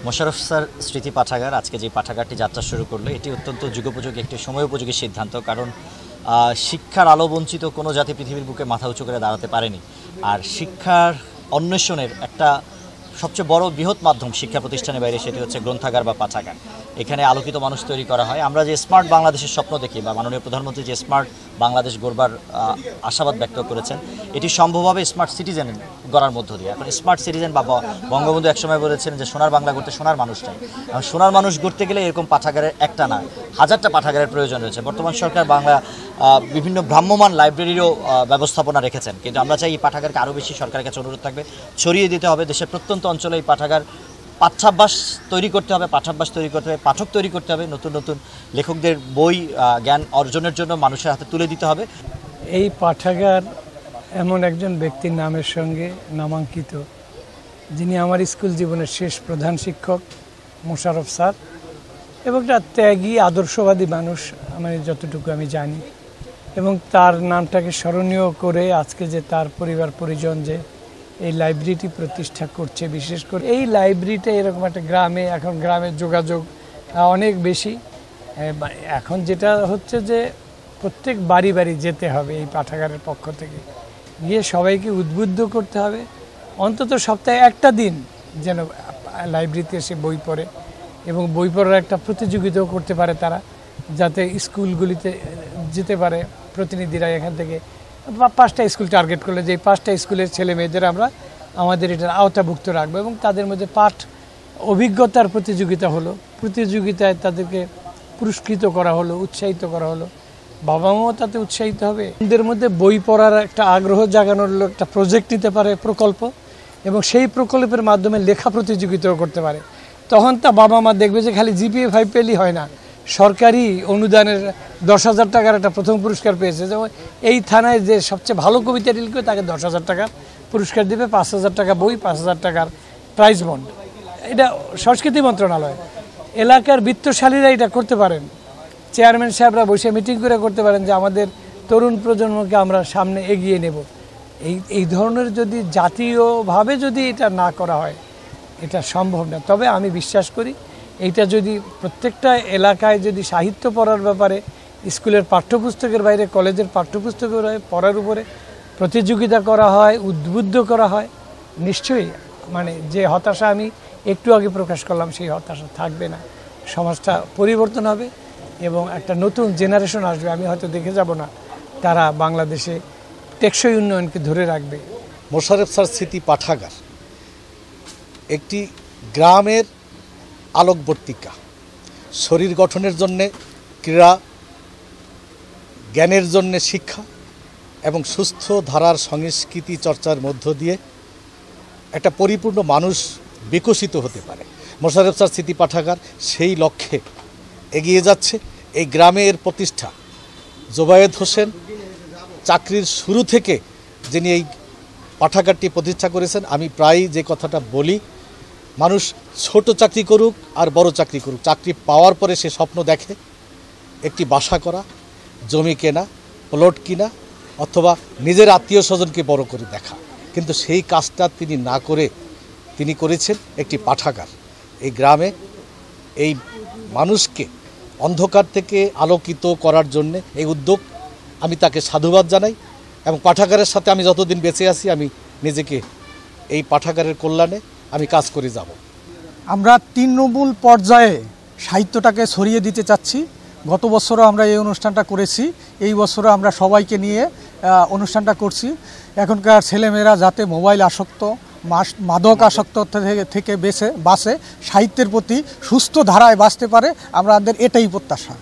Mosharraf sir স্মৃতি পাঠাগার আজকে যে পাঠাগারটি যাত্রা শুরু করলো এটি অত্যন্ত যুগোপযোগী একটি সময়োপযোগী সিদ্ধান্ত। কারণ শিক্ষার আলো বঞ্চিত কোনো জাতি পৃথিবীর বুকে মাথা উঁচু করে দাঁড়াতে পারেনি। আর শিক্ষার অন্বেষণের একটা সবচেয়ে বড় বৃহৎ মাধ্যম শিক্ষা প্রতিষ্ঠানের বাইরে সেটি হচ্ছে গ্রন্থাগার বা পাঠাগার। এখানে আলোকিত মানুষ তৈরি করা হয়। আমরা যে স্মার্ট বাংলাদেশের স্বপ্ন দেখি বা মাননীয় প্রধানমন্ত্রী যে স্মার্ট বাংলাদেশ গড়বার আশাবাদ ব্যক্ত করেছেন, এটি সম্ভব হবে স্মার্ট সিটিজেন গড়ার মধ্য দিয়ে। এখন স্মার্ট সিটিজেন বা বঙ্গবন্ধু একসময় বলেছেন যে সোনার বাংলা গড়তে সোনার মানুষ চাই। সোনার মানুষ গড়তে গেলে এরকম পাঠাগারের একটা না, হাজারটা পাঠাগারের প্রয়োজন রয়েছে। বর্তমান সরকার বিভিন্ন ভ্রাম্যমাণ লাইব্রেরিরও ব্যবস্থাপনা রেখেছেন, কিন্তু আমরা চাই এই পাঠাগারকে আরও বেশি সরকারের কাছে অনুরোধ থাকবে ছড়িয়ে দিতে হবে। দেশের প্রত্যন্ত অঞ্চলে এই পাঠাগার পাঠ্যাভ্যাস তৈরি করতে হবে, পাঠক তৈরি করতে হবে, নতুন নতুন লেখকদের বই জ্ঞান অর্জনের জন্য মানুষের হাতে তুলে দিতে হবে। এই পাঠাগার এমন একজন ব্যক্তির নামের সঙ্গে নামাঙ্কিত, যিনি আমার স্কুল জীবনের শেষ প্রধান শিক্ষক মোশাররফ স্যার, এবং একটা ত্যাগী আদর্শবাদী মানুষ যতটুকু আমি জানি। এবং তার নামটাকে স্মরণীয় করে আজকে যে তার পরিবার পরিজন যে এই লাইব্রেরিটি প্রতিষ্ঠা করছে, বিশেষ করে এই লাইব্রেরিটা এরকম একটা গ্রামে, এখন গ্রামের যোগাযোগ অনেক বেশি। এখন যেটা হচ্ছে যে প্রত্যেক বাড়ি বাড়ি যেতে হবে এই পাঠাগারের পক্ষ থেকে, গিয়ে সবাইকে উদ্বুদ্ধ করতে হবে অন্তত সপ্তাহে একটা দিন যেন লাইব্রেরিতে এসে বই পড়ে, এবং বই পড়ার একটা প্রতিযোগিতাও করতে পারে তারা, যাতে স্কুলগুলিতে যেতে পারে প্রতিনিধিরা। এখান থেকে 5টা স্কুল টার্গেট করলে যে 5টা স্কুলের ছেলে মেয়েদের আমরা আমাদের এটার আওতাভুক্ত রাখবো, এবং তাদের মধ্যে পাঠ অভিজ্ঞতার প্রতিযোগিতা হলো, প্রতিযোগিতায় তাদেরকে পুরস্কৃত করা হলো, উৎসাহিত করা হলো, বাবা মাও তাতে উৎসাহিত হবে। এদের মধ্যে বই পড়ার একটা আগ্রহ জাগানোর একটা প্রজেক্ট নিতে পারে, প্রকল্প, এবং সেই প্রকল্পের মাধ্যমে লেখা প্রতিযোগিতাও করতে পারে। তখন তা বাবা মা দেখবে যে খালি GPA 5 পেলেই হয় না, সরকারি অনুদানের 10,000 টাকার একটা প্রথম পুরস্কার পেয়েছে। যেমন এই থানায় যে সবচেয়ে ভালো কবিতা লিখবে তাকে 10,000 টাকার পুরস্কার দেবে, 5,000 টাকা বই, 5,000 টাকার প্রাইজ বন্ড। এটা সংস্কৃতি মন্ত্রণালয়, এলাকার বিত্তশালীরা এটা করতে পারেন, চেয়ারম্যান সাহেবরা বসে মিটিং করে করতে পারেন যে আমাদের তরুণ প্রজন্মকে আমরা সামনে এগিয়ে নেব। এই ধরনের যদি জাতীয়ভাবে যদি এটা না করা হয়, এটা সম্ভব না। তবে আমি বিশ্বাস করি এইটা যদি প্রত্যেকটা এলাকায় যদি সাহিত্য পড়ার ব্যাপারে স্কুলের পাঠ্যপুস্তকের বাইরে কলেজের পাঠ্যপুস্তকের পড়ার উপরে প্রতিযোগিতা করা হয়, উদ্বুদ্ধ করা হয়, নিশ্চয়ই যে হতাশা আমি একটু আগে প্রকাশ করলাম সেই হতাশা থাকবে না। সমাজটা পরিবর্তন হবে এবং একটা নতুন জেনারেশন আসবে। আমি হয়তো দেখে যাব না, তারা বাংলাদেশে টেকসই উন্নয়নকে ধরে রাখবে। মোশাররফ স্যার স্মৃতি পাঠাগার একটি গ্রামের আলোকবর্তিকা, শরীর গঠনের জন্যে ক্রীড়া, জ্ঞানের জন্যে শিক্ষা এবং সুস্থ ধারার সংস্কৃতি চর্চার মধ্য দিয়ে একটা পরিপূর্ণ মানুষ বিকশিত হতে পারে। মোশাররফ স্যার স্মৃতি পাঠাগার সেই লক্ষ্যে এগিয়ে যাচ্ছে। এই গ্রামের প্রতিষ্ঠা জোবায়েদ হোসেন চাকরির শুরু থেকে যিনি এই পাঠাগারটি প্রতিষ্ঠা করেছেন, আমি প্রায়ই যে কথাটা বলি, মানুষ ছোট চাকরি করুক আর বড় চাকরি করুক, চাকরি পাওয়ার পরে সে স্বপ্ন দেখে একটি বাসা করা, জমি কেনা, প্লট কিনা, অথবা নিজের আত্মীয় স্বজনকে বড় করে দেখা। কিন্তু সেই কাজটা তিনি না করে তিনি করেছেন একটি পাঠাগার। এই গ্রামে এই মানুষকে অন্ধকার থেকে আলোকিত করার জন্যে এই উদ্যোগ, আমি তাকে সাধুবাদ জানাই। এবং পাঠাগারের সাথে আমি যতদিন বেঁচে আছি আমি নিজেকে এই পাঠাগারের কল্যাণে আমি কাজ করে যাব। আমরা তৃণমূল পর্যায়ে সাহিত্যটাকে ছড়িয়ে দিতে চাচ্ছি। গত বছরও আমরা এই অনুষ্ঠানটা করেছি, এই বছরও আমরা সবাইকে নিয়ে অনুষ্ঠানটা করছি। এখনকার ছেলেমেয়েরা যাতে মোবাইল আসক্ত, মাদক আসক্ত থেকে বাঁচে, সাহিত্যের প্রতি সুস্থ ধারায় বাঁচতে পারে, আমাদের এটাই প্রত্যাশা।